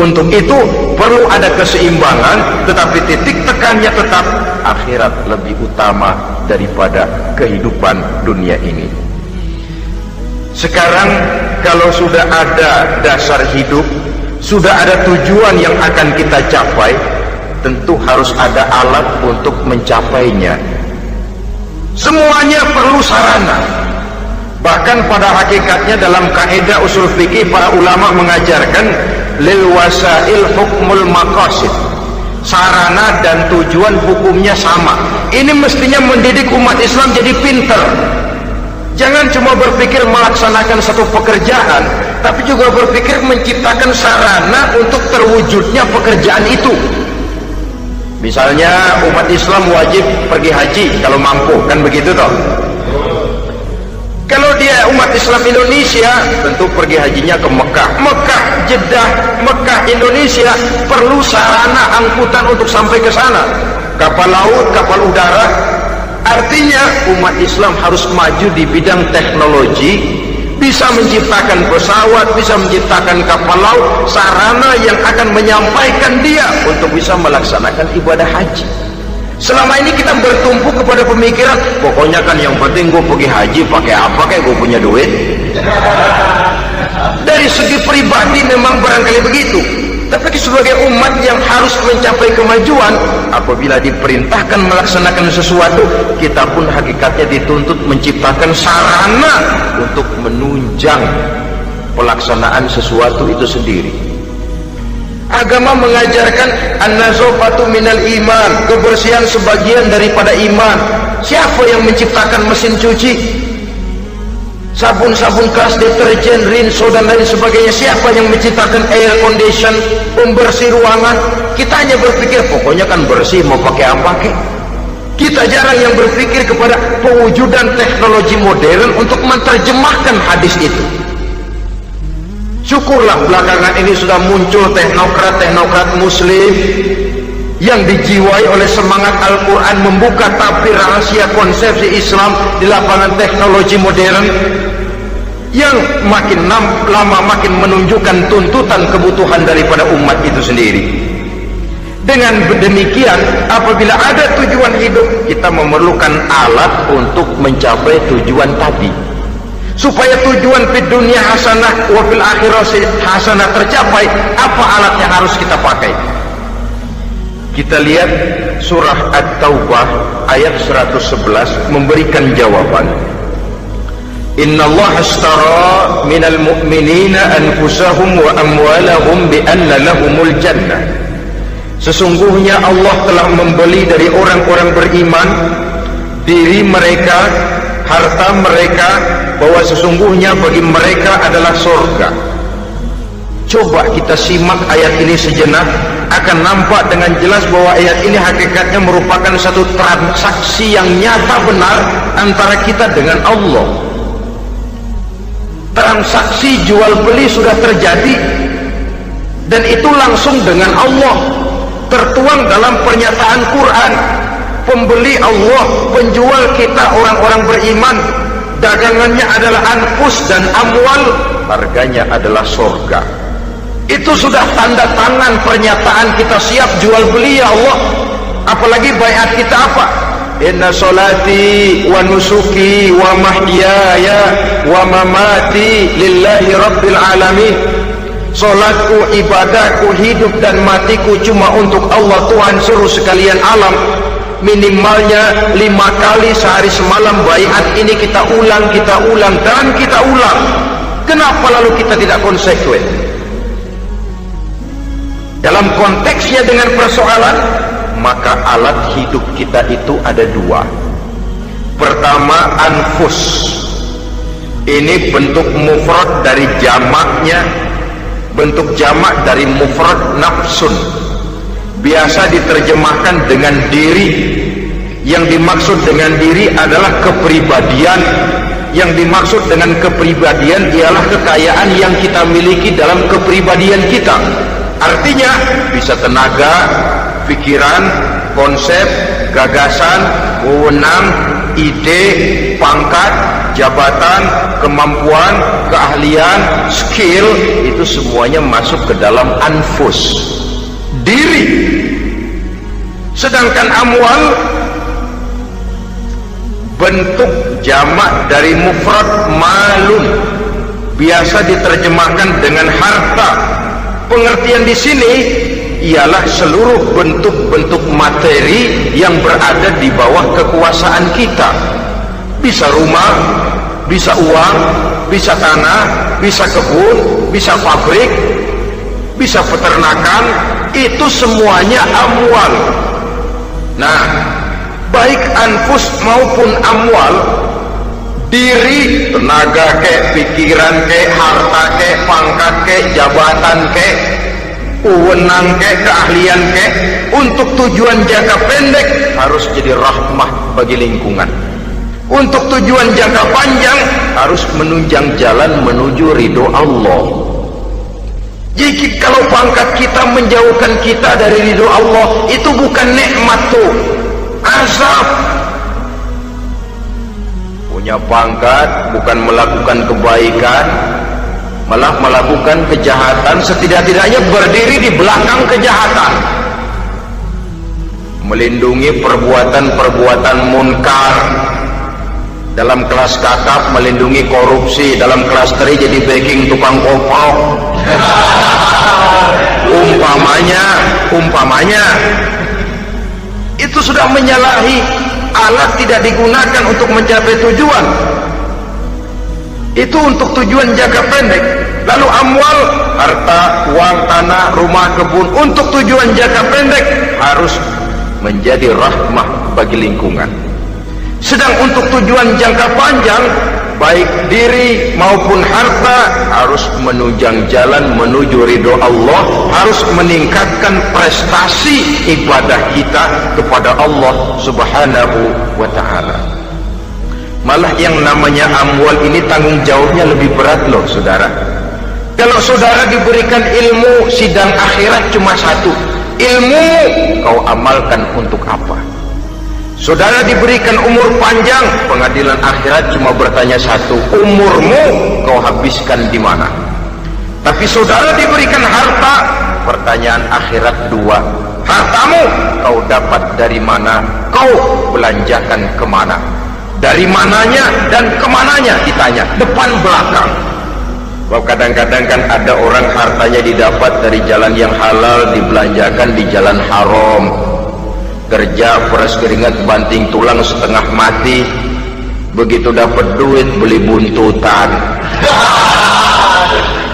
Untuk itu perlu ada keseimbangan, tetapi titik tekannya tetap akhirat lebih utama daripada kehidupan dunia ini. Sekarang kalau sudah ada dasar hidup, sudah ada tujuan yang akan kita capai, tentu harus ada alat untuk mencapainya. Semuanya perlu sarana. Bahkan pada hakikatnya dalam kaidah usul fikih para ulama mengajarkan lil wasail hukmul maqasid. Sarana dan tujuan hukumnya sama. Ini mestinya mendidik umat Islam jadi pinter. Jangan cuma berpikir melaksanakan satu pekerjaan, tapi juga berpikir menciptakan sarana untuk terwujudnya pekerjaan itu. Misalnya umat Islam wajib pergi haji kalau mampu, kan begitu toh? Kalau dia umat Islam Indonesia, tentu pergi hajinya ke Mekah. Mekah, Jeddah, Mekah, Indonesia perlu sarana angkutan untuk sampai ke sana. Kapal laut, kapal udara. Artinya umat Islam harus maju di bidang teknologi, bisa menciptakan pesawat, bisa menciptakan kapal laut, sarana yang akan menyampaikan dia untuk bisa melaksanakan ibadah haji. Selama ini kita bertumpu kepada pemikiran, pokoknya kan yang penting gue pergi haji pakai apa, kayak gue punya duit. Dari segi pribadi memang barangkali begitu, tapi sebagai umat yang harus mencapai kemajuan, apabila diperintahkan melaksanakan sesuatu, kita pun hakikatnya dituntut menciptakan sarana untuk menunjang pelaksanaan sesuatu itu sendiri. Agama mengajarkan an-nazafatu minal iman, kebersihan sebagian daripada iman. Siapa yang menciptakan mesin cuci, sabun-sabun keras, deterjen, rinso dan lain sebagainya? Siapa yang menciptakan air condition, pembersih ruangan? Kita hanya berpikir pokoknya kan bersih, mau pakai apa kek. Kita jarang yang berpikir kepada pewujudan teknologi modern untuk menerjemahkan hadis itu. Syukurlah belakangan ini sudah muncul teknokrat-teknokrat muslim yang dijiwai oleh semangat Al-Quran membuka tabir rahasia konsepsi Islam di lapangan teknologi modern, yang makin lama makin menunjukkan tuntutan kebutuhan daripada umat itu sendiri. Dengan demikian, apabila ada tujuan hidup, kita memerlukan alat untuk mencapai tujuan tadi. Supaya tujuan fid dunya hasanah wa fil akhirati hasanah tercapai, apa alat yang harus kita pakai? Kita lihat surah At-Taubah ayat 111 memberikan jawaban. Innallaha ashtara minal mu'minina anfusahum wa amwalahum bi anna lahumul jannah. Sesungguhnya Allah telah membeli dari orang-orang beriman diri mereka, harta mereka, bahwa sesungguhnya bagi mereka adalah surga. Coba kita simak ayat ini sejenak, akan nampak dengan jelas bahwa ayat ini hakikatnya merupakan satu transaksi yang nyata benar antara kita dengan Allah. Transaksi jual beli sudah terjadi, dan itu langsung dengan Allah, tertuang dalam pernyataan Quran. Pembeli Allah, penjual kita orang-orang beriman, dagangannya adalah anfus dan amwal, harganya adalah surga. Itu sudah tanda tangan pernyataan kita siap jual beli ya Allah. Apalagi baiat kita apa? Inna solati wa nusuki wa mahyaya wa mamati lillahi rabbil alamin. Solatku, ibadahku, hidup dan matiku cuma untuk Allah, Tuhan seluruh sekalian alam. Minimalnya 5 kali sehari semalam baiat ini kita ulang dan kita ulang. Kenapa lalu kita tidak konsekuen dalam konteksnya dengan persoalan maka alat hidup kita itu ada dua. Pertama, anfus. Ini bentuk mufrad dari jamaknya, bentuk jamak dari mufrad nafsun. Biasa diterjemahkan dengan diri. Yang dimaksud dengan diri adalah kepribadian. Yang dimaksud dengan kepribadian ialah kekayaan yang kita miliki dalam kepribadian kita. Artinya bisa tenaga, pikiran, konsep, gagasan, wewenang, ide, pangkat, jabatan, kemampuan, keahlian, skill, itu semuanya masuk ke dalam anfus, diri. Sedangkan amwal bentuk jamak dari mufrad malun, biasa diterjemahkan dengan harta. Pengertian di sini ialah seluruh bentuk-bentuk materi yang berada di bawah kekuasaan kita. Bisa rumah, bisa uang, bisa tanah, bisa kebun, bisa pabrik, bisa peternakan, itu semuanya amwal. Nah, baik anfus maupun amwal, diri, tenaga ke, pikiran ke, harta ke, pangkat ke, jabatan ke, wewenang ke, keahlian ke, untuk tujuan jangka pendek harus jadi rahmah bagi lingkungan. Untuk tujuan jangka panjang harus menunjang jalan menuju ridho Allah. Jadi kalau pangkat kita menjauhkan kita dari ridho Allah, itu bukan nikmat tuh, azab. Punya pangkat bukan melakukan kebaikan, malah melakukan kejahatan, setidak-tidaknya berdiri di belakang kejahatan, melindungi perbuatan-perbuatan munkar. Dalam kelas kakap melindungi korupsi, dalam kelas teri jadi backing tukang kopok. umpamanya itu sudah menyalahi. Alat tidak digunakan untuk mencapai tujuan, itu untuk tujuan jangka pendek. Lalu amwal, harta, uang, tanah, rumah, kebun, untuk tujuan jangka pendek harus menjadi rahmah bagi lingkungan. Sedang untuk tujuan jangka panjang, baik diri maupun harta harus menunjang jalan menuju ridho Allah, harus meningkatkan prestasi ibadah kita kepada Allah Subhanahu wa ta'ala. Malah yang namanya amwal ini tanggung jawabnya lebih berat loh saudara. Kalau saudara diberikan ilmu, sidang akhirat cuma satu, ilmu kau amalkan untuk apa? Saudara diberikan umur panjang, pengadilan akhirat cuma bertanya satu, umurmu kau habiskan di mana? Tapi saudara diberikan harta, pertanyaan akhirat dua, hartamu kau dapat dari mana? Kau belanjakan kemana? Dari mananya dan kemananya ditanya, depan belakang. Bahwa kadang-kadang kan ada orang hartanya didapat dari jalan yang halal, dibelanjakan di jalan haram. Kerja peras keringat banting tulang setengah mati, begitu dapat duit beli buntutan,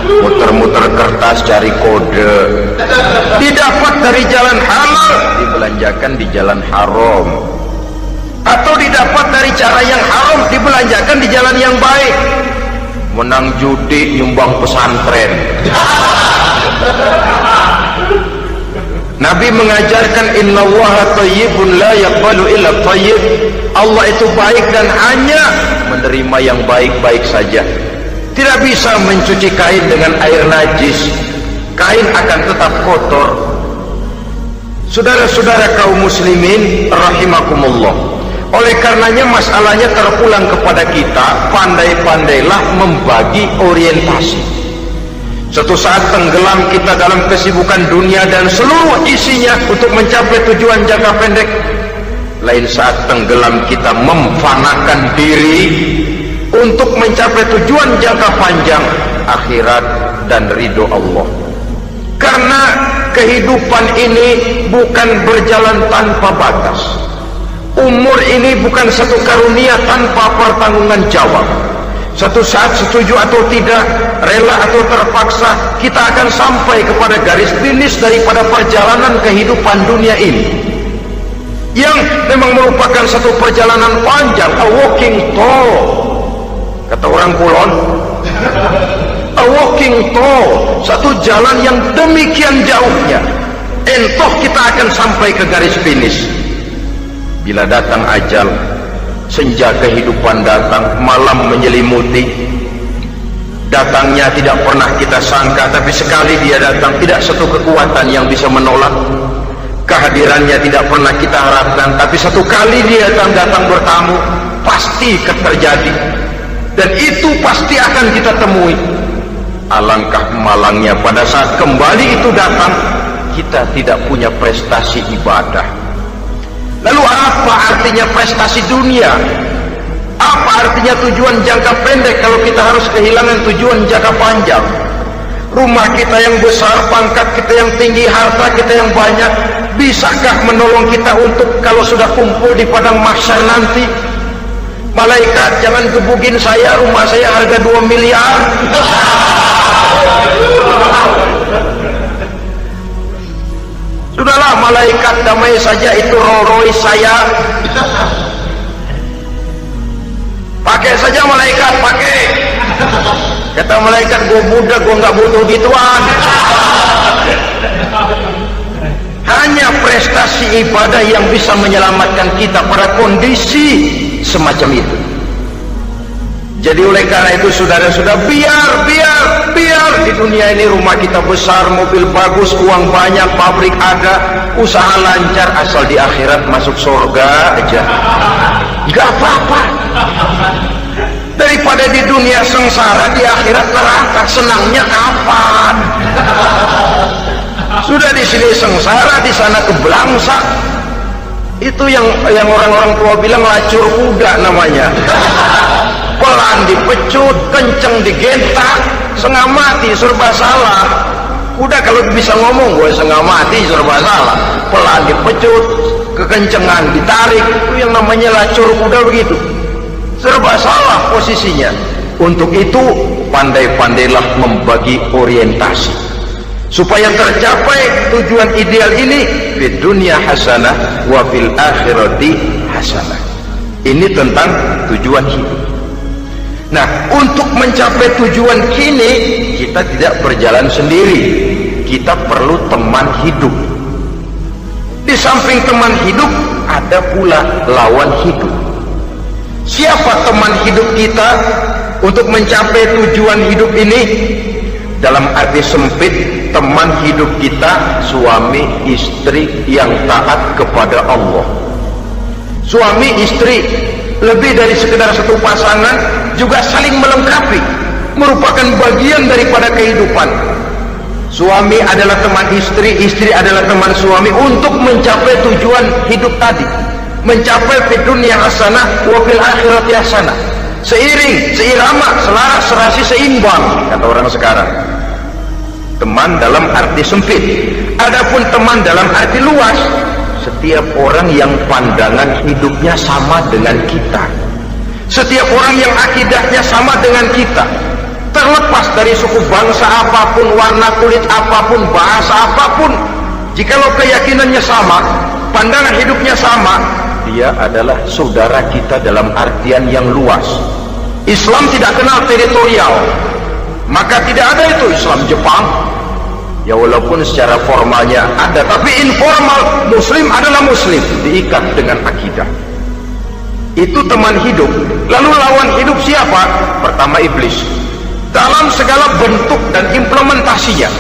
muter-muter kertas cari kode. Didapat dari jalan halal, dibelanjakan di jalan haram, atau didapat dari cara yang haram, dibelanjakan di jalan yang baik. Menang judi, nyumbang pesantren. Nabi mengajarkan innallaha thayyibun la yaqbalu illa thayyib. Allah itu baik dan hanya menerima yang baik-baik saja. Tidak bisa mencuci kain dengan air najis. Kain akan tetap kotor. Saudara-saudara kaum muslimin rahimakumullah. Oleh karenanya masalahnya terpulang kepada kita, pandai-pandailah membagi orientasi. Suatu saat tenggelam kita dalam kesibukan dunia dan seluruh isinya untuk mencapai tujuan jangka pendek. Lain saat tenggelam kita memfanakan diri untuk mencapai tujuan jangka panjang, akhirat dan ridho Allah. Karena kehidupan ini bukan berjalan tanpa batas. Umur ini bukan satu karunia tanpa pertanggungan jawab. Suatu saat setuju atau tidak, rela atau terpaksa, kita akan sampai kepada garis finish daripada perjalanan kehidupan dunia ini. yang memang merupakan satu perjalanan panjang, a walking tall, kata orang Kulon, a walking tall, satu jalan yang demikian jauhnya. Entoh kita akan sampai ke garis finish. Bila datang ajal, senja kehidupan datang, malam menyelimuti. Datangnya tidak pernah kita sangka, tapi sekali dia datang, tidak satu kekuatan yang bisa menolak. Kehadirannya tidak pernah kita harapkan, tapi satu kali dia datang bertamu, pasti terjadi. Dan itu pasti akan kita temui. Alangkah malangnya pada saat kembali itu datang, kita tidak punya prestasi ibadah. Lalu apa artinya prestasi dunia? Apa artinya tujuan jangka pendek kalau kita harus kehilangan tujuan jangka panjang? Rumah kita yang besar, pangkat kita yang tinggi, harta kita yang banyak, bisakah menolong kita untuk kalau sudah kumpul di padang mahsyar nanti? Malaikat, jangan gebugin saya, rumah saya harga 2 miliar. Sudahlah malaikat, damai saja, itu Rolls Royce saya. Pakai saja malaikat, pakai. Kata malaikat, gue budak, gue nggak butuh gituan. Hanya prestasi ibadah yang bisa menyelamatkan kita pada kondisi semacam itu. Jadi oleh karena itu saudara-saudara, biar di dunia ini rumah kita besar, mobil bagus, uang banyak, pabrik ada, usaha lancar, asal di akhirat masuk surga aja, gak apa-apa. Daripada di dunia sengsara, di akhirat neraka, senangnya kapan? Sudah di sini sengsara, di sana kebelangsa. Itu yang orang-orang tua bilang lacur kuda namanya. Pelan dipecut, kenceng digentak, setengah mati, serba salah. Kuda kalau bisa ngomong, gue setengah mati, serba salah. Pelan dipecut, kekencengan ditarik, itu yang namanya lacur kuda begitu. Serba salah posisinya. Untuk itu pandai-pandailah membagi orientasi supaya tercapai tujuan ideal ini, fid dunya hasanah wa fil akhirati hasanah. Ini tentang tujuan hidup. Nah, untuk mencapai tujuan ini kita tidak berjalan sendiri, kita perlu teman hidup. Di samping teman hidup ada pula lawan hidup. Siapa teman hidup kita untuk mencapai tujuan hidup ini? Dalam arti sempit, teman hidup kita suami istri yang taat kepada Allah. Suami istri lebih dari sekedar satu pasangan, juga saling melengkapi, merupakan bagian daripada kehidupan. Suami adalah teman istri, istri adalah teman suami untuk mencapai tujuan hidup tadi, mencapai fid dunya hasanah wa fil akhirati hasanah. Seiring, seirama, selaras, serasi, seimbang, kata orang sekarang. Teman dalam arti sempit. Adapun teman dalam arti luas, setiap orang yang pandangan hidupnya sama dengan kita, setiap orang yang akidahnya sama dengan kita, terlepas dari suku bangsa apapun, warna kulit apapun, bahasa apapun, jikalau keyakinannya sama, pandangan hidupnya sama, dia adalah saudara kita dalam artian yang luas. Islam tidak kenal teritorial, maka tidak ada itu Islam Jepang. Ya walaupun secara formalnya ada, tapi informal, muslim adalah muslim, diikat dengan akidah. Itu teman hidup. Lalu lawan hidup siapa? Pertama iblis, dalam segala bentuk dan implementasinya.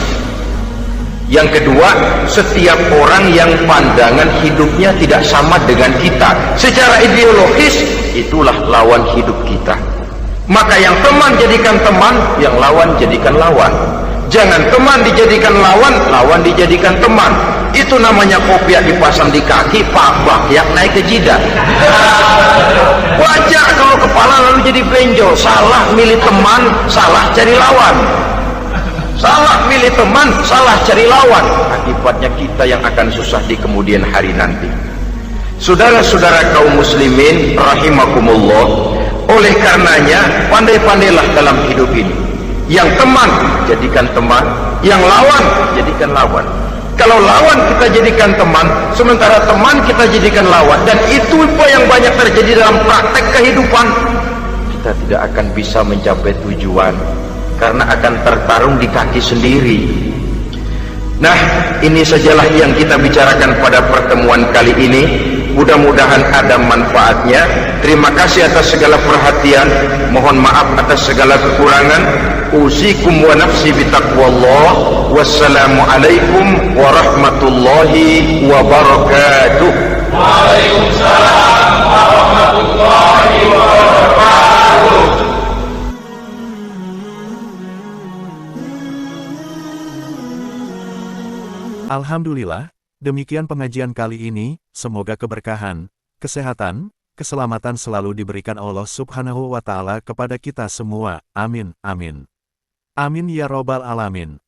Yang kedua, setiap orang yang pandangan hidupnya tidak sama dengan kita secara ideologis, itulah lawan hidup kita. Maka yang teman jadikan teman, yang lawan jadikan lawan. Jangan teman dijadikan lawan, lawan dijadikan teman. Itu namanya kopiah dipasang di kaki, pak yang naik ke jidat. Wajar kalau kepala lalu jadi benjol. Salah milih teman, salah cari lawan. Salah milih teman, salah cari lawan. Akibatnya kita yang akan susah di kemudian hari nanti. Saudara-saudara kaum muslimin rahimakumullah, oleh karenanya pandai-pandailah dalam hidup ini. Yang teman jadikan teman, yang lawan jadikan lawan. Kalau lawan kita jadikan teman, sementara teman kita jadikan lawan, dan itu apa yang banyak terjadi dalam praktek kehidupan, kita tidak akan bisa mencapai tujuan, karena akan tertarung di kaki sendiri. Nah, ini sajalah yang kita bicarakan pada pertemuan kali ini. Mudah-mudahan ada manfaatnya. Terima kasih atas segala perhatian. Mohon maaf atas segala kekurangan. Usikum wa nafsi bitaqwallah. Wassalamualaikum warahmatullahi wabarakatuh. Waalaikumsalam warahmatullahi wabarakatuh. Alhamdulillah, demikian pengajian kali ini. Semoga keberkahan, kesehatan, keselamatan selalu diberikan Allah Subhanahu wa Ta'ala kepada kita semua. Amin, amin. Amin ya Robbal Alamin.